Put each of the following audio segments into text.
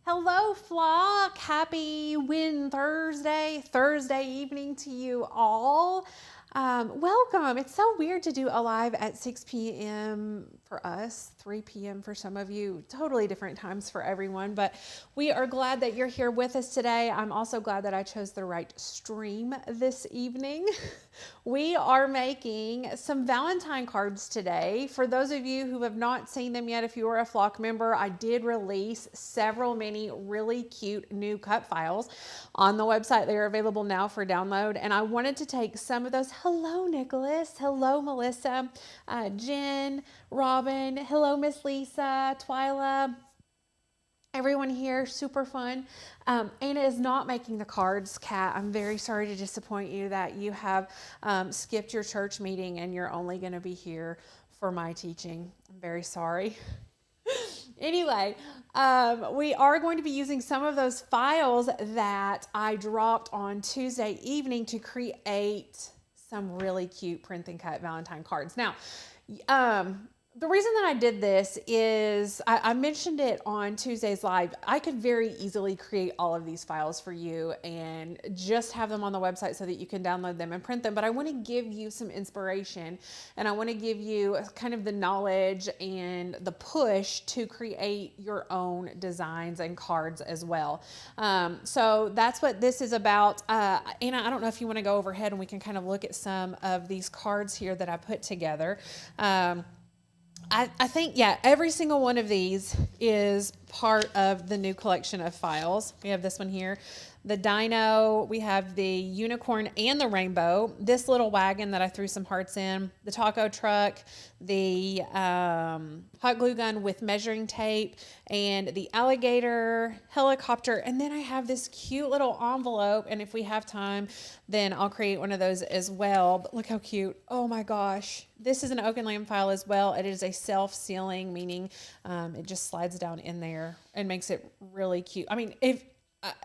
Hello, flock. Happy Thursday evening to you all. Welcome. It's so weird to do a live at 6 p.m. for us, 3 p.m. for some of you, totally different times for everyone, but we are glad that you're here with us today. I'm also glad that I chose the right stream this evening. We are making some Valentine cards today. For those of you who have not seen them yet, if you are a flock member, I did release several many really cute new cut files on the website. They are available now for download. And I wanted to take some of those. Hello, Nicholas. Hello, Melissa, Jen, Robin. Hello, Miss Lisa, Twyla. Everyone here, super fun. Anna is not making the cards, Kat. I'm very sorry to disappoint you that you have skipped your church meeting and you're only going to be here for my teaching. I'm very sorry. Anyway, we are going to be using some of those files that I dropped on Tuesday evening to create some really cute print and cut Valentine cards. Now, the reason that I did this is I mentioned it on Tuesday's live. I could very easily create all of these files for you and just have them on the website so that you can download them and print them. But I want to give you some inspiration and I want to give you kind of the knowledge and the push to create your own designs and cards as well. So that's what this is about. Anna, I don't know if you want to go overhead and we can kind of look at some of these cards here that I put together. I think, yeah, every single one of these is part of the new collection of files. We have this one here, the dino, we have the unicorn and the rainbow, this little wagon that I threw some hearts in, the taco truck, the hot glue gun with measuring tape, and the alligator helicopter. And then I have this cute little envelope, and if we have time, then I'll create one of those as well. But look how cute. Oh my gosh. This is an oak and lamb file as well. It is a self-sealing, meaning it just slides down in there and makes it really cute. I mean, if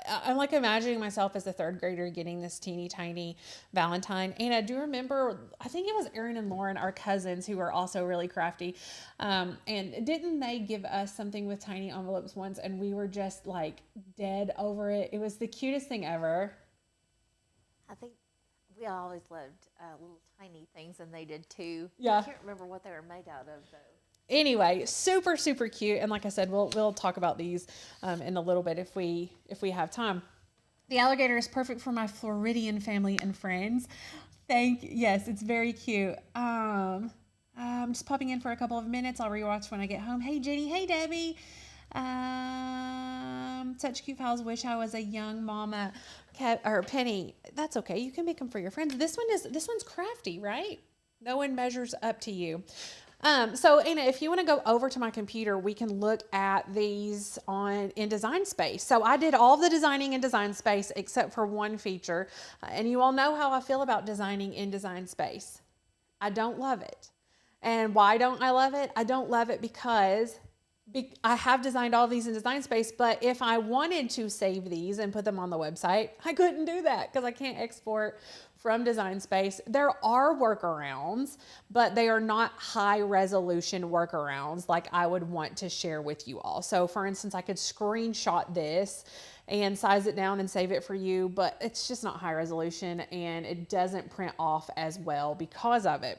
I'm like imagining myself as a third grader getting this teeny tiny Valentine. And I do remember, I think it was Erin and Lauren, our cousins, who are also really crafty. And didn't they give us something with tiny envelopes once? And we were just like dead over it. It was the cutest thing ever. I think we always loved little tiny things, and they did too. Yeah. I can't remember what they were made out of, though. Anyway, super, super cute. And like I said, we'll talk about these in a little bit if we have time. The alligator is perfect for my Floridian family and friends. Yes, it's very cute. I'm just popping in for a couple of minutes. I'll rewatch when I get home. Hey, Jenny. Hey, Debbie. Such cute files. Wish I was a young mama. Or Penny. That's okay. You can make them for your friends. This one's crafty, right? No one measures up to you. So Anna, if you want to go over to my computer, we can look at these in Design Space. So I did all the designing in Design Space except for one feature. And you all know how I feel about designing in Design Space. I don't love it. And why don't I love it? I don't love it because I have designed all of these in Design Space, but if I wanted to save these and put them on the website, I couldn't do that because I can't export from Design Space. There are workarounds, but they are not high resolution workarounds like I would want to share with you all. So for instance, I could screenshot this and size it down and save it for you, but it's just not high resolution and it doesn't print off as well because of it.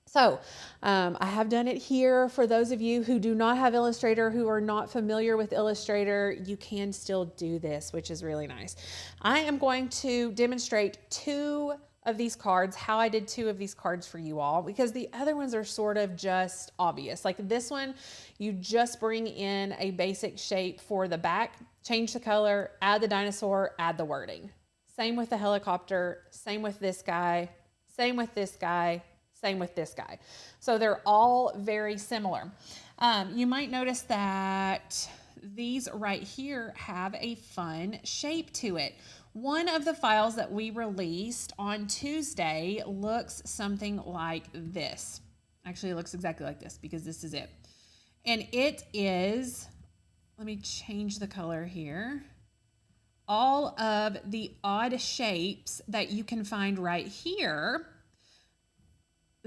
So I have done it here. For those of you who do not have Illustrator, who are not familiar with Illustrator, you can still do this, which is really nice. I am going to demonstrate two of these cards, how I did two of these cards for you all, because the other ones are sort of just obvious. Like this one, you just bring in a basic shape for the back, change the color, add the dinosaur, add the wording. Same with the helicopter, same with this guy, same with this guy, same with this guy. So they're all very similar. You might notice that these right here have a fun shape to it. One of the files that we released on Tuesday looks something like this. Actually, it looks exactly like this because this is it. And it is, let me change the color here. All of the odd shapes that you can find right here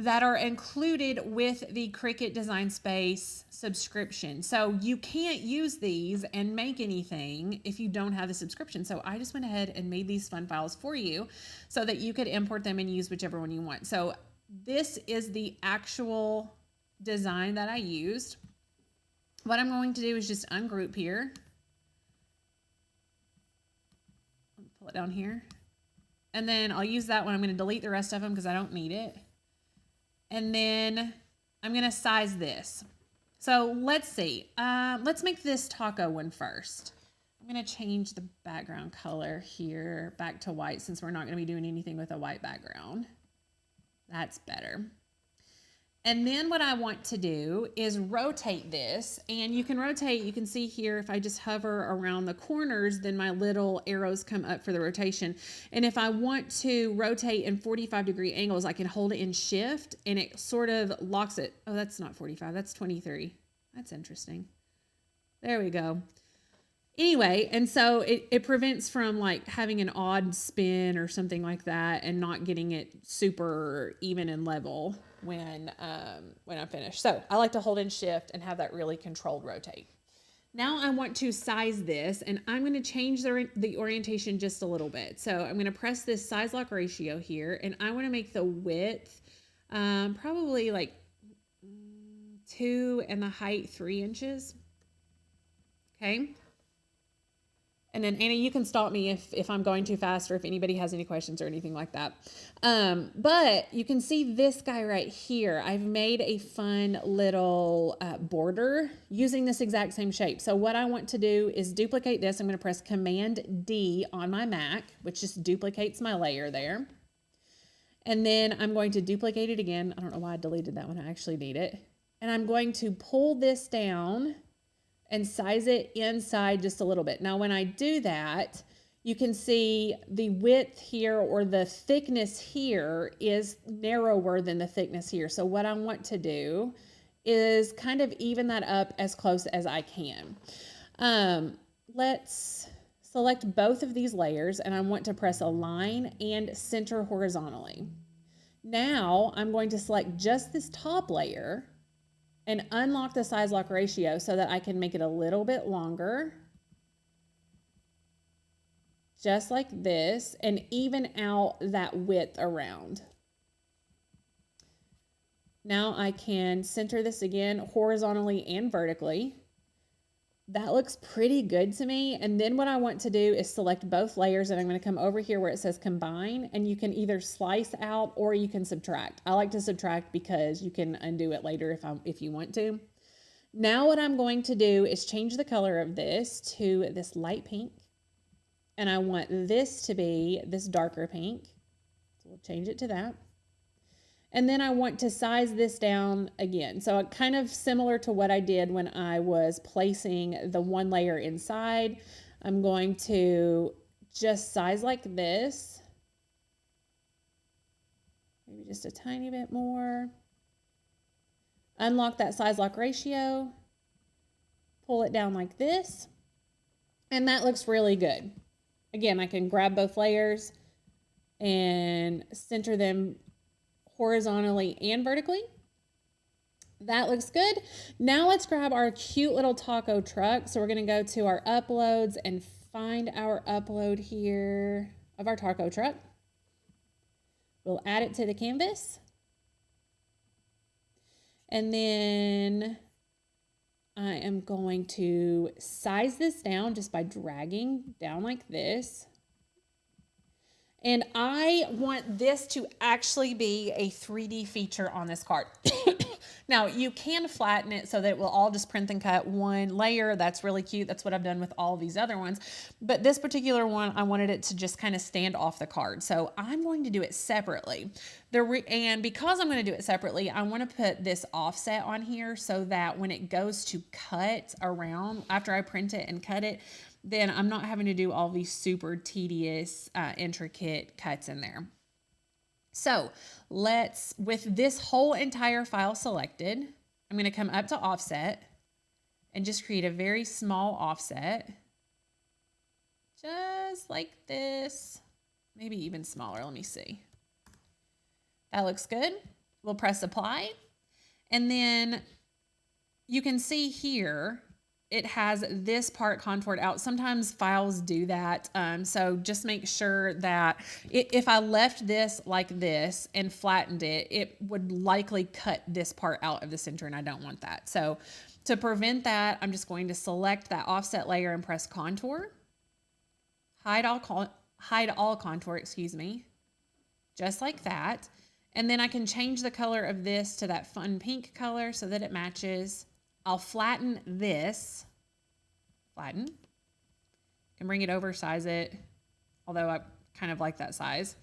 that are included with the Cricut Design Space subscription. So you can't use these and make anything if you don't have the subscription. So I just went ahead and made these fun files for you so that you could import them and use whichever one you want. So this is the actual design that I used. What I'm going to do is just ungroup here. Let me pull it down here. And then I'll use that one. I'm going to delete the rest of them because I don't need it. And then I'm going to size this. So let's see. Let's make this taco one first. I'm going to change the background color here back to white since we're not going to be doing anything with a white background. That's better. And then what I want to do is rotate this, and you can rotate, you can see here if I just hover around the corners, then my little arrows come up for the rotation. And if I want to rotate in 45-degree angles, I can hold it in shift and it sort of locks it. Oh, that's not 45, that's 23. That's interesting. There we go. Anyway, and so it prevents from like having an odd spin or something like that and not getting it super even and level when I'm finished. So I like to hold in shift and have that really controlled rotate. Now I want to size this, and I'm going to change the orientation just a little bit. So I'm going to press this size lock ratio here, and I want to make the width probably like 2 and the height 3 inches. Okay. And then Anna, you can stop me if I'm going too fast or if anybody has any questions or anything like that. But you can see this guy right here. I've made a fun little border using this exact same shape. So what I want to do is duplicate this. I'm going to press Command D on my Mac, which just duplicates my layer there. And then I'm going to duplicate it again. I don't know why I deleted that one. I actually need it. And I'm going to pull this down and size it inside just a little bit. Now, when I do that, you can see the width here or the thickness here is narrower than the thickness here. So what I want to do is kind of even that up as close as I can. Let's select both of these layers, and I want to press Align and Center horizontally. Now I'm going to select just this top layer and unlock the size lock ratio so that I can make it a little bit longer, just like this, and even out that width around. Now I can center this again horizontally and vertically. That looks pretty good to me. And then what I want to do is select both layers, and I'm going to come over here where it says combine, and you can either slice out or you can subtract. I like to subtract because you can undo it later if you want to. Now what I'm going to do is change the color of this to this light pink, and I want this to be this darker pink. So we'll change it to that. And then I want to size this down again. So kind of similar to what I did when I was placing the one layer inside. I'm going to just size like this. Maybe just a tiny bit more. Unlock that size lock ratio. Pull it down like this. And that looks really good. Again, I can grab both layers and center them horizontally and vertically. That looks good. Now let's grab our cute little taco truck. So we're going to go to our uploads and find our upload here of our taco truck. We'll add it to the canvas. And then I am going to size this down just by dragging down like this. And I want this to actually be a 3D feature on this card. Now, you can flatten it so that it will all just print and cut one layer. That's really cute. That's what I've done with all these other ones. But this particular one, I wanted it to just kind of stand off the card. So I'm going to do it separately. And because I'm going to do it separately, I want to put this offset on here so that when it goes to cut around, after I print it and cut it, then I'm not having to do all these super tedious, intricate cuts in there. So with this whole entire file selected, I'm going to come up to offset and just create a very small offset, just like this, maybe even smaller. Let me see. That looks good. we'll press apply. And then you can see here, it has this part contoured out. Sometimes files do that. So just make sure that if I left this like this and flattened it, it would likely cut this part out of the center, and I don't want that. So to prevent that, I'm just going to select that offset layer and press contour. Hide all contour, excuse me. Just like that. And then I can change the color of this to that fun pink color so that it matches. I'll flatten this. Flatten. Can bring it over, size it. Although I kind of like that size.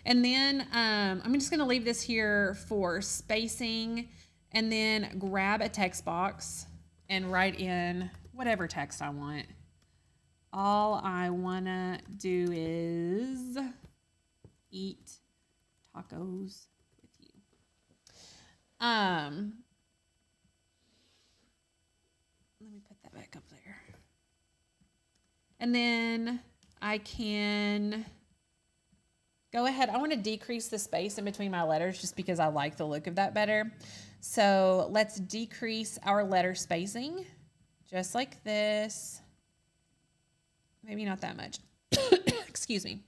And then I'm just going to leave this here for spacing. And then grab a text box and write in whatever text I want. All I want to do is eat tacos with you. Let me put that back up there. And then I can go ahead. I want to decrease the space in between my letters just because I like the look of that better. So let's decrease our letter spacing just like this. Maybe not that much. Excuse me.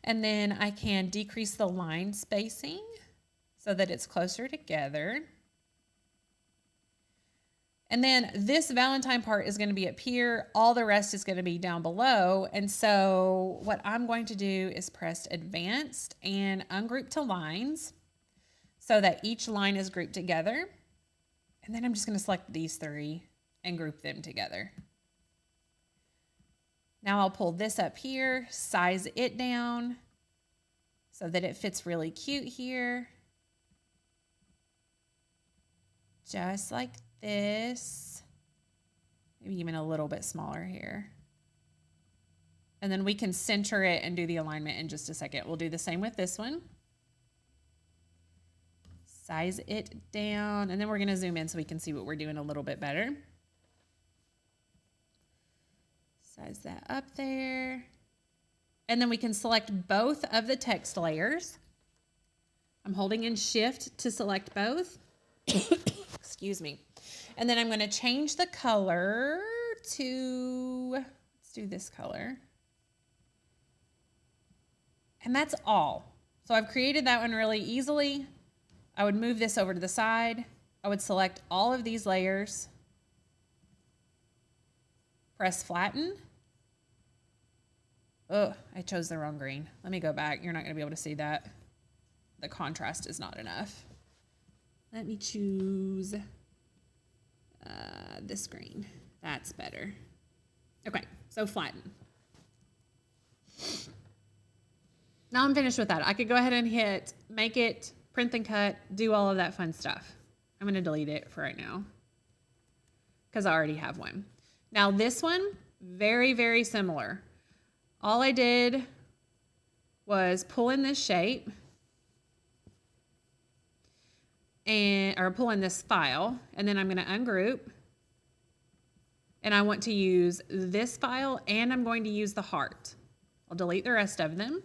And then I can decrease the line spacing so that it's closer together. And then this Valentine part is going to be up here. All the rest is going to be down below. And so what I'm going to do is press Advanced and ungroup to lines so that each line is grouped together. And then I'm just going to select these three and group them together. Now I'll pull this up here, size it down so that it fits really cute here. Just like this. Maybe even a little bit smaller here. And then we can center it and do the alignment in just a second. We'll do the same with this one. Size it down, and then we're going to zoom in so we can see what we're doing a little bit better. Size that up there. And then we can select both of the text layers. I'm holding in Shift to select both. Excuse me. And then I'm going to change the color to, let's do this color. And that's all. So I've created that one really easily. I would move this over to the side. I would select all of these layers. Press flatten. Oh, I chose the wrong green. Let me go back. You're not going to be able to see that. The contrast is not enough. Let me choose this green. That's better. Okay, so flatten. Now I'm finished with that. I could go ahead and hit make it, print and cut, do all of that fun stuff. I'm going to delete it for right now because I already have one. Now this one, very, very similar. All I did was pull in this shape or pull in this file, and then I'm going to ungroup. And I want to use this file, and I'm going to use the heart. I'll delete the rest of them.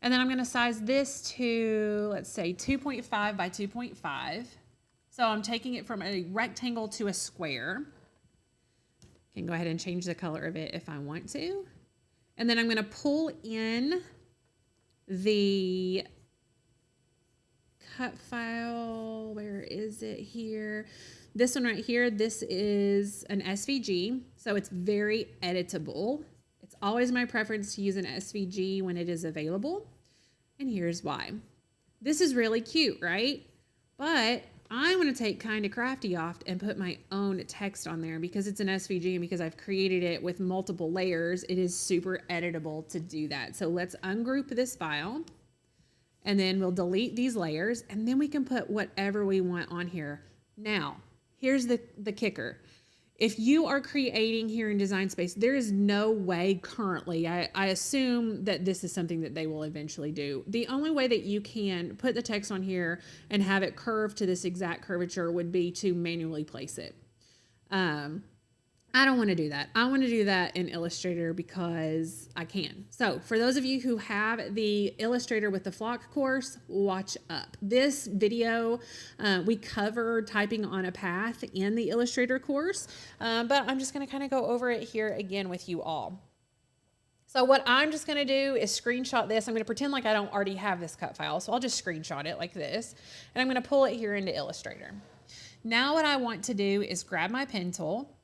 And then I'm going to size this to, let's say, 2.5 by 2.5. So I'm taking it from a rectangle to a square. Can go ahead and change the color of it if I want to. And then I'm going to pull in the cut file. Where is it here? This one right here, this is an SVG, so it's very editable. It's always my preference to use an SVG when it is available, and here's why. This is really cute, right? But I want to take Kinda Crafty off and put my own text on there because it's an SVG and because I've created it with multiple layers, it is super editable to do that. So let's ungroup this file, and then we'll delete these layers, and then we can put whatever we want on here. Now, here's the kicker. If you are creating here in Design Space, there is no way currently, I assume that this is something that they will eventually do. The only way that you can put the text on here and have it curve to this exact curvature would be to manually place it. I don't want to do that. I want to do that in Illustrator because I can. So for those of you who have the Illustrator with the Flock course, watch up. This video, we cover typing on a path in the Illustrator course, but I'm just going to kind of go over it here again with you all. So what I'm just going to do is screenshot this. I'm going to pretend like I don't already have this cut file. So I'll just screenshot it like this, and I'm going to pull it here into Illustrator. Now what I want to do is grab my pen tool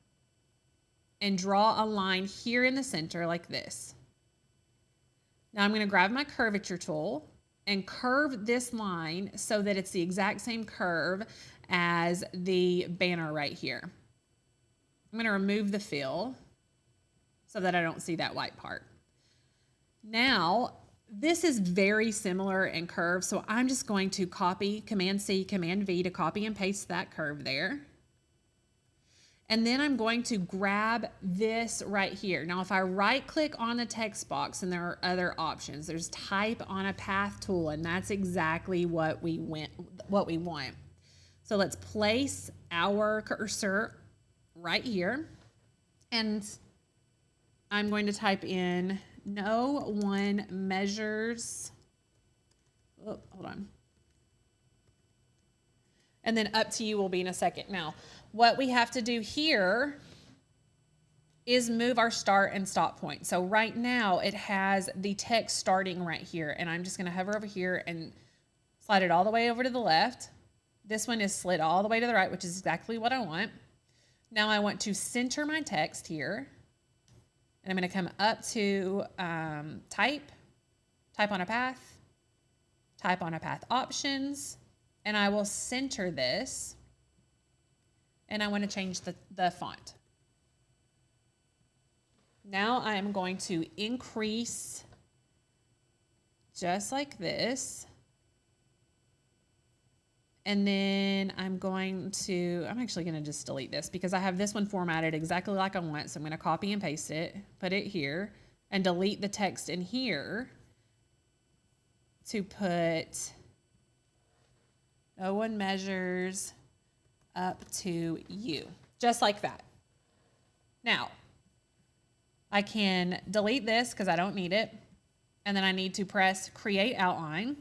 and draw a line here in the center like this. Now I'm going to grab my curvature tool and curve this line so that it's the exact same curve as the banner right here. I'm going to remove the fill so that I don't see that white part. Now, this is very similar in curve, so I'm just going to copy Command-C, Command-V to copy and paste that curve there. And then I'm going to grab this right here. Now, if I right-click on the text box, and there are other options, there's Type on a Path tool, and that's exactly what we want. So let's place our cursor right here, and I'm going to type in no one measures. Oh, hold on. And then up to you will be in a second. Now, what we have to do here is move our start and stop point. So right now it has the text starting right here, and I'm just going to hover over here and slide it all the way over to the left. This one is slid all the way to the right, which is exactly what I want. Now I want to center my text here, and I'm going to come up to type on a path, type on a path options, and I will center this, and I want to change the font. Now I am going to increase just like this. And then I'm actually going to just delete this because I have this one formatted exactly like I want. So I'm going to copy and paste it, put it here, and delete the text in here to put no one measures up to you, just like that. Now, I can delete this because I don't need it. And then I need to press Create Outline.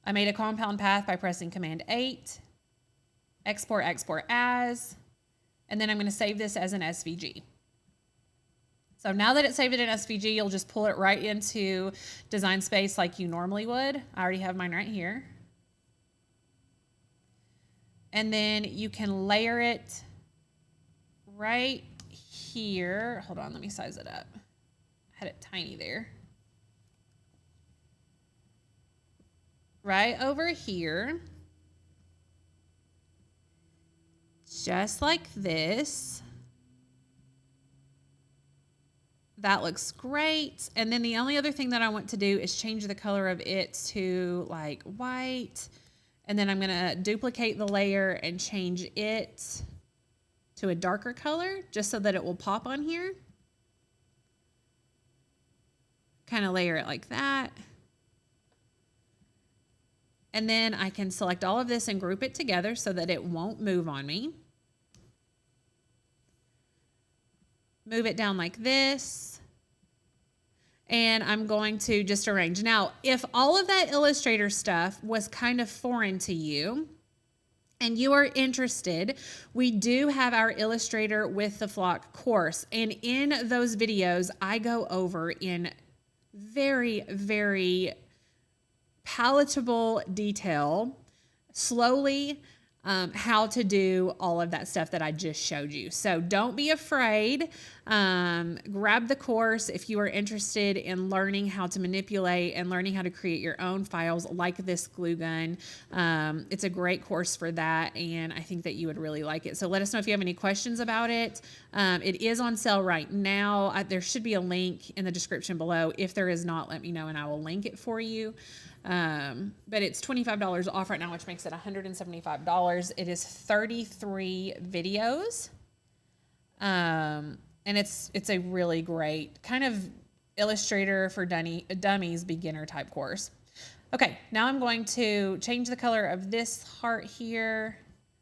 I made a compound path by pressing Command 8, Export As, and then I'm going to save this as an SVG. So now that it's saved it in SVG, you'll just pull it right into Design Space like you normally would. I already have mine right here. And then you can layer it right here. Hold on, let me size it up. I had it tiny there. Right over here. Just like this. That looks great. And then the only other thing that I want to do is change the color of it to like white. And then I'm going to duplicate the layer and change it to a darker color just so that it will pop on here. Kind of layer it like that. And then I can select all of this and group it together so that it won't move on me. Move it down like this. And I'm going to just arrange. Now, if all of that Illustrator stuff was kind of foreign to you and you are interested, we do have our Illustrator with the Flock course. And in those videos, I go over in very, very palatable detail, slowly, how to do all of that stuff that I just showed you. So don't be afraid. Grab the course if you are interested in learning how to manipulate and learning how to create your own files like this glue gun. It's a great course for that, and I think that you would really like it. So let us know if you have any questions about it. It is on sale right now. There should be a link in the description below. If there is not, let me know and I will link it for you. But it's $25 off right now, which makes it $175. It is 33 videos. And it's a really great kind of Illustrator for dummies beginner type course. Okay, now I'm going to change the color of this heart here.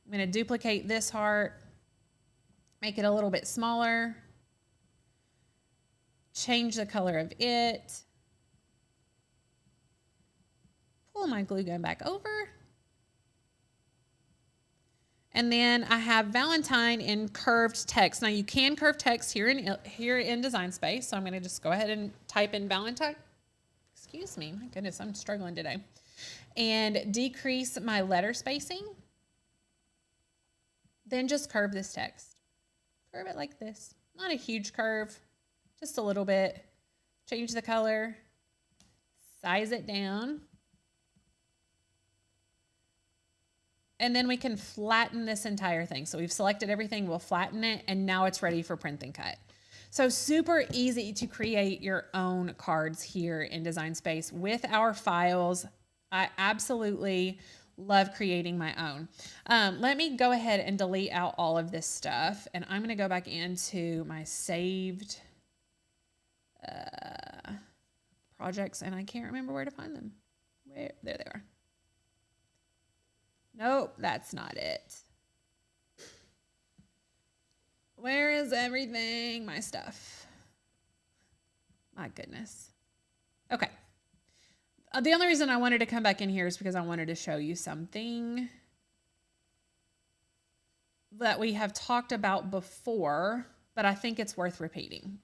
I'm going to duplicate this heart make it a little bit smaller, change the color of it, pull my glue gun back over, and then I have Valentine in curved text. Now you can curve text here in Design Space, so I'm going to just go ahead and type in Valentine. Excuse me, my goodness, I'm struggling today. And decrease my letter spacing. Then just curve this text. Curve it like this. Not a huge curve, just a little bit. Change the color, size it down. And then we can flatten this entire thing. So we've selected everything, we'll flatten it, and now it's ready for print and cut. So super easy to create your own cards here in Design Space with our files. I absolutely love creating my own. Let me go ahead and delete out all of this stuff, and I'm gonna go back into my saved projects, and I can't remember where to find them. There they are. Nope, that's not it. Where is everything? My stuff. My goodness. Okay. The only reason I wanted to come back in here is because I wanted to show you something that we have talked about before, but I think it's worth repeating.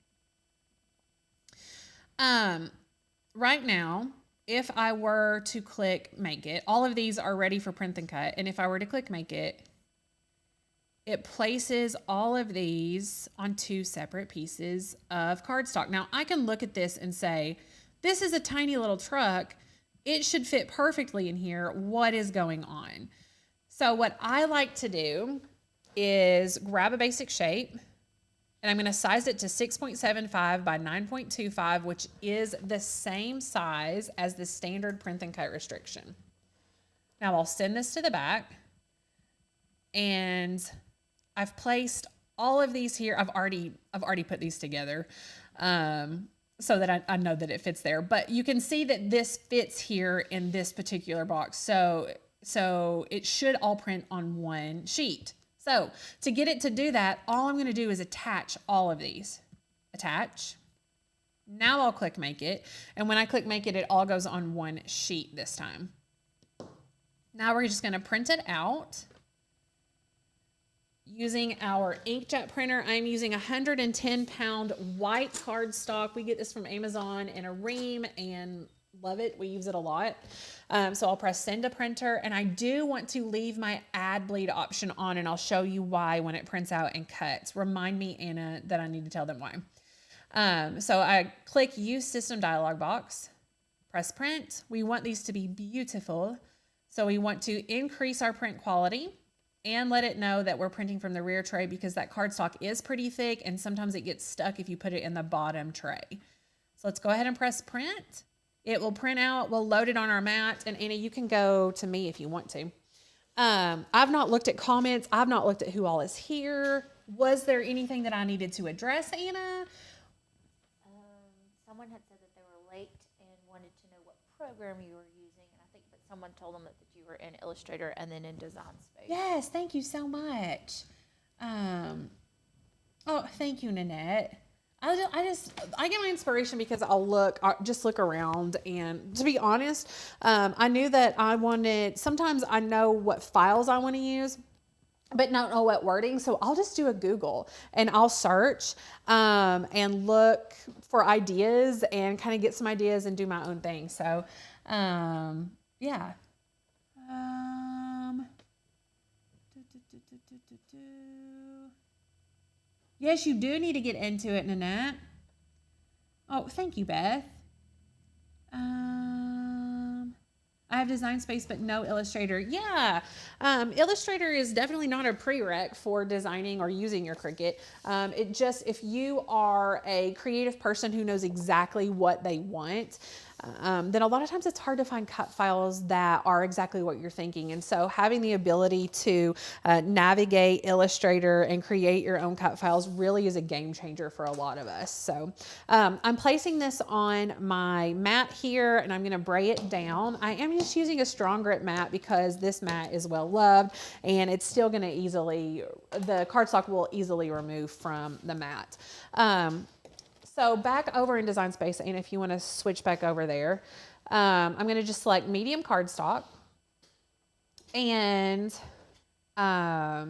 Right now, if I were to click Make It, all of these are ready for print and cut. And if I were to click Make It, it places all of these on 2 separate pieces of cardstock. Now, I can look at this and say, this is a tiny little truck. It should fit perfectly in here. What is going on? So what I like to do is grab a basic shape, and I'm going to size it to 6.75 by 9.25, which is the same size as the standard print and cut restriction. Now I'll send this to the back, and I've placed all of these here. I've already put these together so that I know that it fits there. But you can see that this fits here in this particular box. So it should all print on one sheet. So to get it to do that, all I'm going to do is attach all of these. Attach. Now I'll click Make It. And when I click Make It, it all goes on one sheet this time. Now we're just going to print it out using our inkjet printer. I'm using 110-pound white cardstock. We get this from Amazon in a ream and love it. We use it a lot. So I'll press Send to Printer, and I do want to leave my Add Bleed option on, and I'll show you why when it prints out and cuts. Remind me, Anna, that I need to tell them why. So I click Use System dialog box, press Print. We want these to be beautiful. So we want to increase our print quality and let it know that we're printing from the rear tray because that cardstock is pretty thick and sometimes it gets stuck if you put it in the bottom tray. So let's go ahead and press Print. It will print out, we'll load it on our mat, and Anna, you can go to me if you want to. I've not looked at comments. I've not looked at who all is here. Was there anything that I needed to address, Anna? Someone had said that they were late and wanted to know what program you were using, and I think that someone told them that you were in Illustrator and then in Design Space. Yes, thank you so much. Oh, thank you, Nanette. I get my inspiration because I'll just look around, and to be honest, I knew that I wanted, sometimes I know what files I want to use, but not know what wording. So I'll just do a Google and I'll search, and look for ideas and kind of get some ideas and do my own thing. So, yeah. Yes, you do need to get into it, Nanette. Oh, thank you, Beth. I have Design Space, but no Illustrator. Yeah, Illustrator is definitely not a prereq for designing or using your Cricut. It just, if you are a creative person who knows exactly what they want, then a lot of times it's hard to find cut files that are exactly what you're thinking. And so having the ability to navigate Illustrator and create your own cut files really is a game changer for a lot of us. So I'm placing this on my mat here, and I'm going to bray it down. I am just using a strong grip mat because this mat is well loved, and it's still going to the cardstock will easily remove from the mat. So back over in Design Space, and if you want to switch back over there, I'm going to just select medium cardstock, and I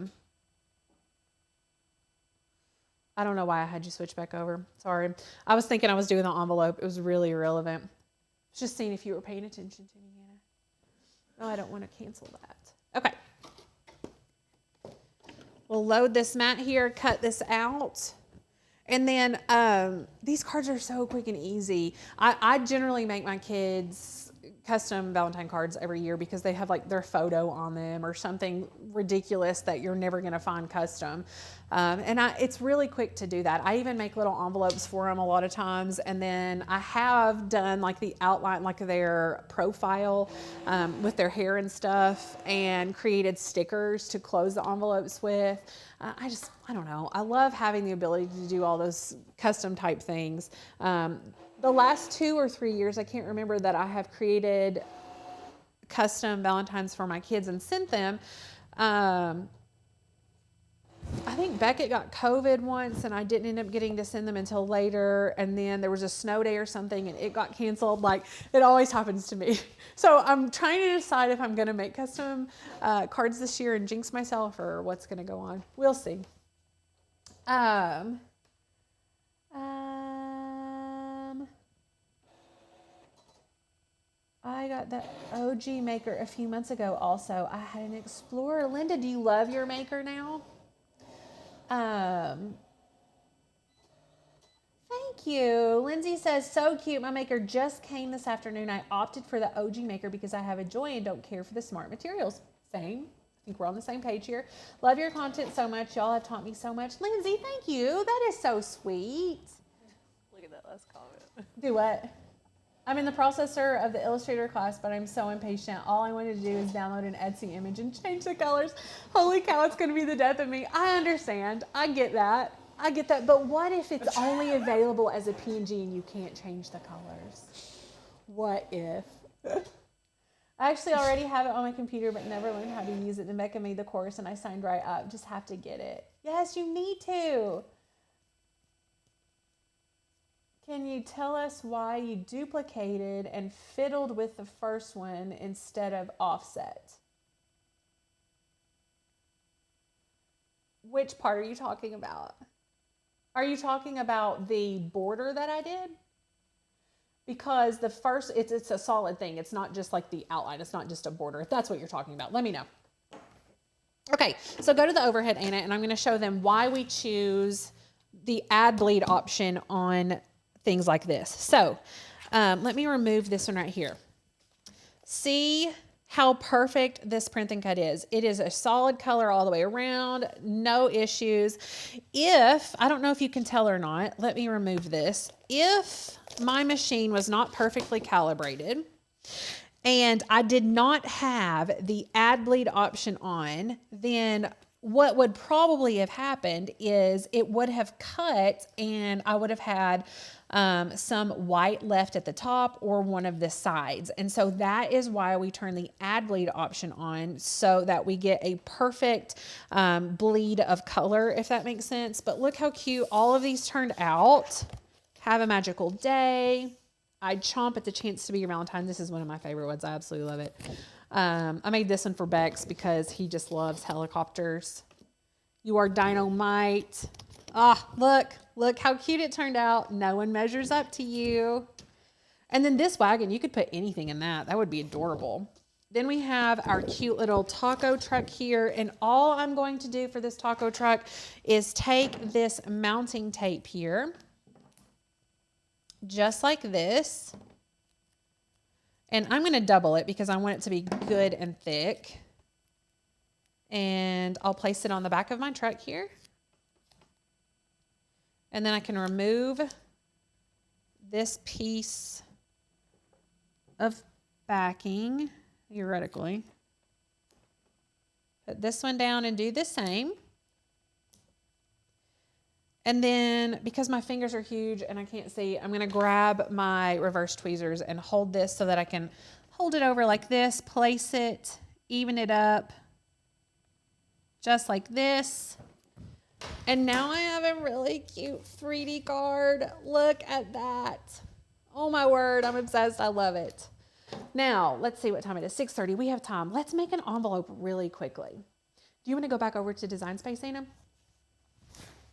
don't know why I had you switch back over. Sorry. I was thinking I was doing the envelope. It was really irrelevant. I was just seeing if you were paying attention to me, Anna. No, I don't want to cancel that. Okay. We'll load this mat here, cut this out. And then these cards are so quick and easy. I generally make my kids custom Valentine cards every year because they have like their photo on them or something ridiculous that you're never going to find custom. It's really quick to do that. I even make little envelopes for them a lot of times. And then I have done like the outline, like their profile with their hair and stuff, and created stickers to close the envelopes with. I don't know. I love having the ability to do all those custom type things. The last 2 or 3 years, I can't remember, that I have created custom Valentines for my kids and sent them. I think Beckett got COVID once, and I didn't end up getting to send them until later. And then there was a snow day or something, and it got canceled. Like, it always happens to me. So I'm trying to decide if I'm going to make custom cards this year and jinx myself, or what's going to go on. We'll see. I got that OG maker a few months ago also. I had an Explorer. Linda, do you love your maker now? Thank you. Lindsay says, so cute. My maker just came this afternoon. I opted for the OG maker because I have a Joy and don't care for the smart materials. Same. I think we're on the same page here. Love your content so much. Y'all have taught me so much. Lindsay, thank you. That is so sweet. Look at that last comment. Do what? I'm in the processor of the Illustrator class, but I'm so impatient. All I wanted to do is download an Etsy image and change the colors. Holy cow, it's going to be the death of me. I understand. I get that. But what if it's only available as a PNG and you can't change the colors? What if? I actually already have it on my computer, but never learned how to use it. And Becca made the course, and I signed right up. Just have to get it. Yes, you need to. Can you tell us why you duplicated and fiddled with the first one instead of offset? Which part are you talking about? Are you talking about the border that I did? Because the first, it's a solid thing. It's not just like the outline. It's not just a border. If that's what you're talking about, let me know. Okay, so go to the overhead, Anna, and I'm going to show them why we choose the add bleed option on things like this. So let me remove this one right here. See how perfect this print and cut is. It is a solid color all the way around, no issues. I don't know if you can tell or not, let me remove this. If my machine was not perfectly calibrated and I did not have the add bleed option on, then what would probably have happened is it would have cut and I would have had some white left at the top or one of the sides. And so that is why we turn the add bleed option on, so that we get a perfect bleed of color, if that makes sense. But look how cute all of these turned out. Have a magical day. I chomp at the chance to be your Valentine. This is one of my favorite ones. I absolutely love it. I made this one for Bex because he just loves helicopters. You are dynamite. Ah, look how cute it turned out. No one measures up to you. And then this wagon, you could put anything in that. That would be adorable. Then we have our cute little taco truck here. And all I'm going to do for this taco truck is take this mounting tape here, just like this. And I'm going to double it because I want it to be good and thick. And I'll place it on the back of my truck here. And then I can remove this piece of backing, theoretically. Put this one down and do the same. And then, because my fingers are huge and I can't see, I'm going to grab my reverse tweezers and hold this so that I can hold it over like this, place it, even it up, just like this. And now I have a really cute 3D card. Look at that. Oh my word, I'm obsessed. I love it. Now, let's see what time it is. 6:30. We have time. Let's make an envelope really quickly. Do you want to go back over to Design Space, Anna?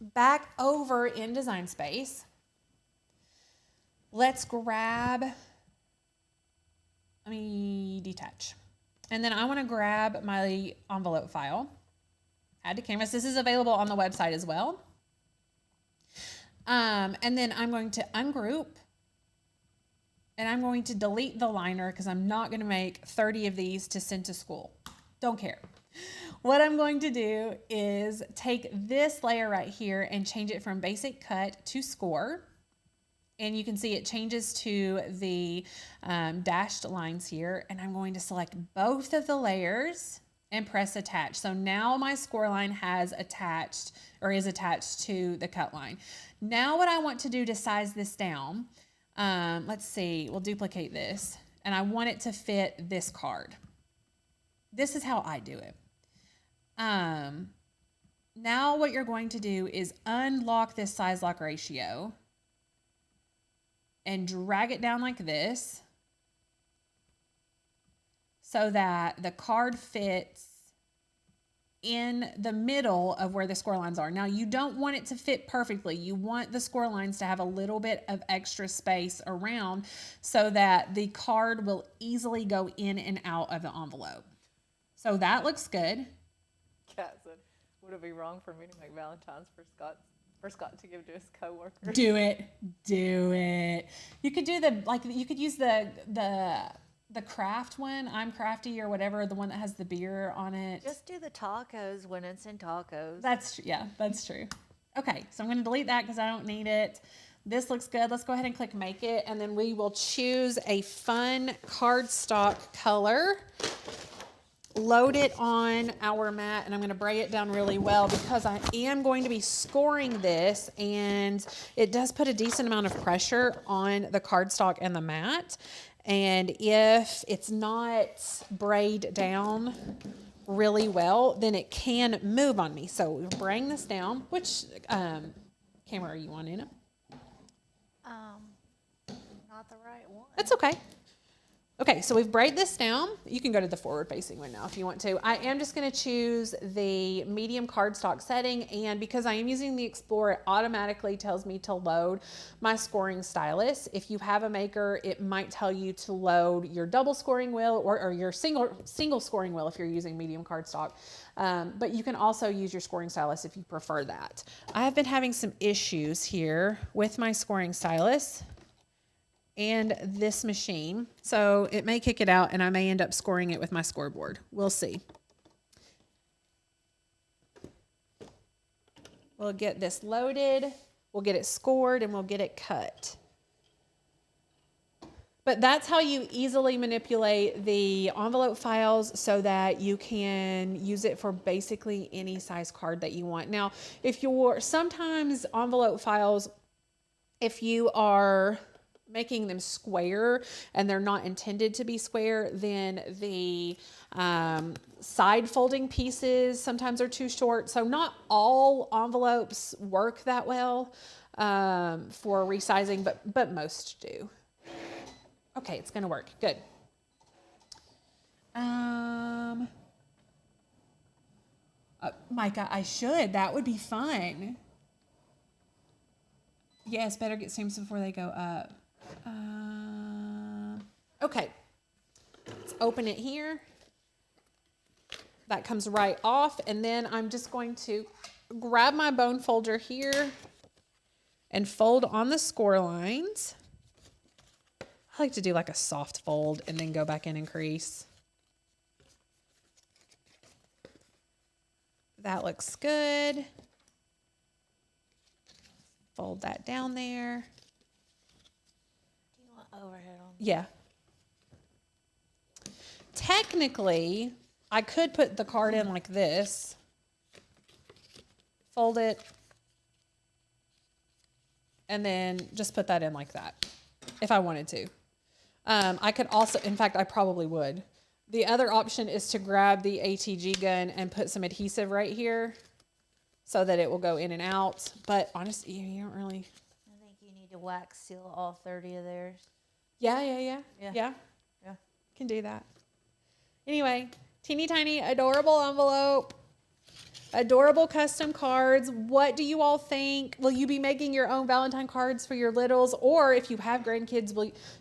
Back over in Design Space. Let's grab, let me detach. And then I want to grab my envelope file. Add to canvas. This is available on the website as well. And then I'm going to ungroup. And I'm going to delete the liner because I'm not going to make 30 of these to send to school. Don't care. What I'm going to do is take this layer right here and change it from basic cut to score. And you can see it changes to the dashed lines here. And I'm going to select both of the layers and press attach. So now my score line has attached or is attached to the cut line. Now what I want to do to size this down, let's see, we'll duplicate this. And I want it to fit this card. This is how I do it. Now what you're going to do is unlock this size lock ratio and drag it down like this so that the card fits in the middle of where the score lines are. Now you don't want it to fit perfectly. You want the score lines to have a little bit of extra space around so that the card will easily go in and out of the envelope. So that looks good. Kat said, would it be wrong for me to make Valentine's for Scott to give to his coworkers? Do it. Do it. You could do you could use the craft one, I'm Crafty or whatever, the one that has the beer on it. Just do the tacos when it's in tacos. That's true. Okay, so I'm going to delete that because I don't need it. This looks good. Let's go ahead and click make it, and then we will choose a fun cardstock color. Load it on our mat, and I'm going to bray it down really well because I am going to be scoring this, and it does put a decent amount of pressure on the cardstock and the mat. And if it's not brayed down really well, then it can move on me. So we're braying this down. Which camera are you on, Anna? Not the right one. That's okay. Okay, so we've brayed this down. You can go to the forward-facing one now if you want to. I am just going to choose the medium cardstock setting, and because I am using the Explorer, it automatically tells me to load my scoring stylus. If you have a maker, it might tell you to load your double scoring wheel or your single scoring wheel if you're using medium cardstock. But you can also use your scoring stylus if you prefer that. I have been having some issues here with my scoring stylus and this machine. So it may kick it out and I may end up scoring it with my scoreboard. We'll see. We'll get this loaded, we'll get it scored, and we'll get it cut. But that's how you easily manipulate the envelope files so that you can use it for basically any size card that you want. Now, if you're sometimes envelope files, if you are making them square and they're not intended to be square, then the side folding pieces sometimes are too short. So not all envelopes work that well for resizing, but most do. Okay, it's gonna work. Good. Micah, I should. That would be fun. Yes, better get stamps before they go up. Okay, let's open it here. That comes right off, and then I'm just going to grab my bone folder here and fold on the score lines. I like to do like a soft fold and then go back in and crease. That looks good. Fold that down there. Do you want overhead on? Yeah. technically, I could put the card in like this, fold it, and then just put that in like that if I wanted to. I could also, in fact, I probably would. The other option is to grab the ATG gun and put some adhesive right here so that it will go in and out. But honestly, you don't really. I think you need to wax seal all 30 of theirs. Yeah. Yeah. Can do that. Anyway, teeny tiny, adorable envelope. Adorable custom cards. What do you all think? Will you be making your own Valentine cards for your littles? Or if you have grandkids,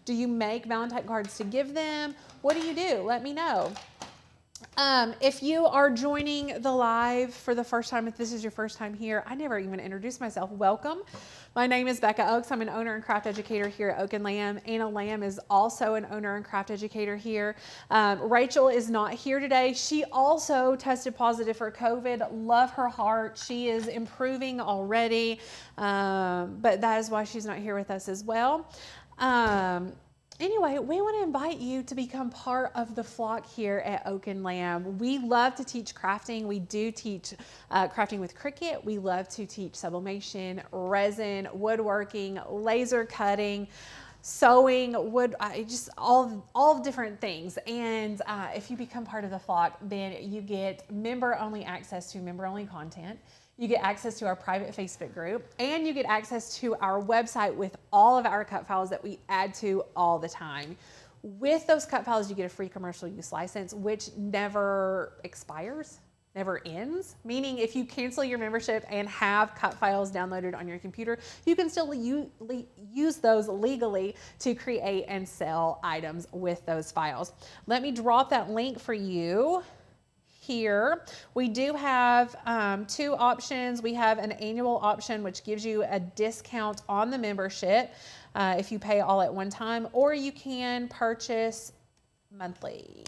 do you make Valentine cards to give them? What do you do? Let me know. If you are joining the live for the first time, if this is your first time here, I never even introduced myself. Welcome. My name is Becca Oaks. I'm an owner and craft educator here at Oak and Lamb. Anna Lamb is also an owner and craft educator here. Rachel is not here today. She also tested positive for COVID. Love her heart. She is improving already, but that is why she's not here with us as well. Anyway, we want to invite you to become part of the flock here at Oak and Lamb. We love to teach crafting. We do teach crafting with Cricut. We love to teach sublimation, resin, woodworking, laser cutting, sewing, wood, just all different things. And if you become part of the flock, then you get member-only access to member-only content. You get access to our private Facebook group, and you get access to our website with all of our cut files that we add to all the time. With those cut files, you get a free commercial use license, which never expires, never ends. Meaning if you cancel your membership and have cut files downloaded on your computer, you can still use those legally to create and sell items with those files. Let me drop that link for you. Here we do have two options. We have an annual option, which gives you a discount on the membership if you pay all at one time, or you can purchase monthly.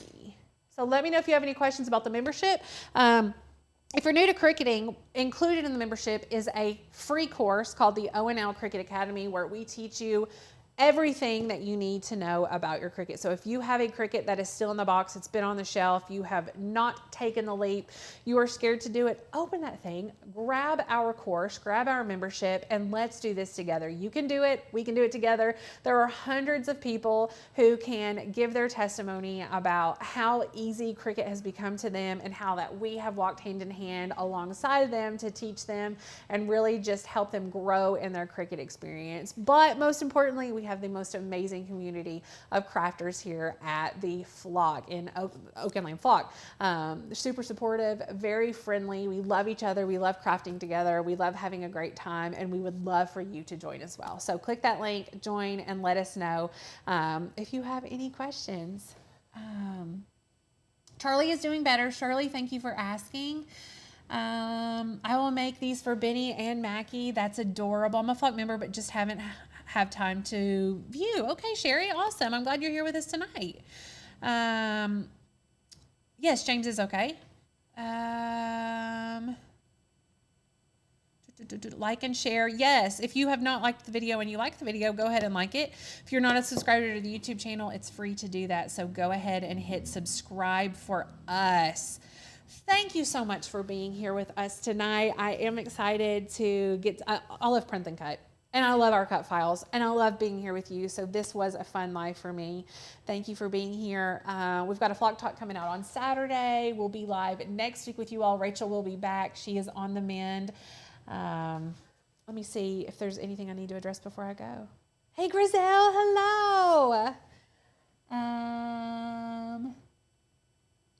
So let me know if you have any questions about the membership. If you're new to cricketing, included in the membership is a free course called the O&L Cricut Academy, where we teach you everything that you need to know about your Cricut. So if you have a Cricut that is still in the box, it's been on the shelf, you have not taken the leap, you are scared to do it, open that thing, grab our course, grab our membership, and let's do this together. You can do it. We can do it together. There are hundreds of people who can give their testimony about how easy Cricut has become to them and how that we have walked hand in hand alongside them to teach them and really just help them grow in their Cricut experience. But most importantly, we have the most amazing community of crafters here at the flock in Oak and Lamb flock. Super supportive, very friendly. We love each other. We love crafting together. We love having a great time, and we would love for you to join as well. So click that link, join, and let us know if you have any questions. Charlie is doing better. Shirley, thank you for asking. I will make these for Benny and Mackie. That's adorable. I'm a flock member, but just haven't have time to view. Okay, Sherry, awesome. I'm glad you're here with us tonight. Yes, James is okay. Like and share. Yes, if you have not liked the video and you like the video, go ahead and like it. If you're not a subscriber to the YouTube channel, it's free to do that. So go ahead and hit subscribe for us. Thank you so much for being here with us tonight. I am excited to get, I love print and cut. And I love our cut files, and I love being here with you. So this was a fun live for me. Thank you for being here. We've got a Flock Talk coming out on Saturday. We'll be live next week with you all. Rachel will be back. She is on the mend. Let me see if there's anything I need to address before I go. Hey, Griselle, hello.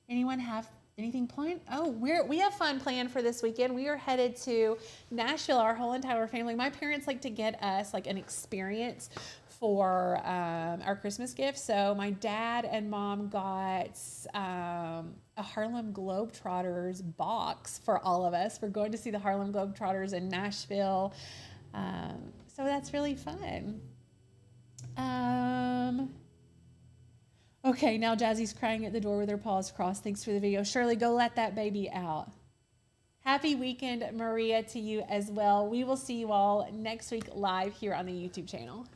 Anyone have anything planned? Oh, we have fun planned for this weekend. We are headed to Nashville, our whole entire family. My parents like to get us like an experience for our Christmas gift. So my dad and mom got a Harlem Globetrotters box for all of us. We're going to see the Harlem Globetrotters in Nashville. So that's really fun. Okay, now Jazzy's crying at the door with her paws crossed. Thanks for the video. Shirley, go let that baby out. Happy weekend, Maria, to you as well. We will see you all next week live here on the YouTube channel.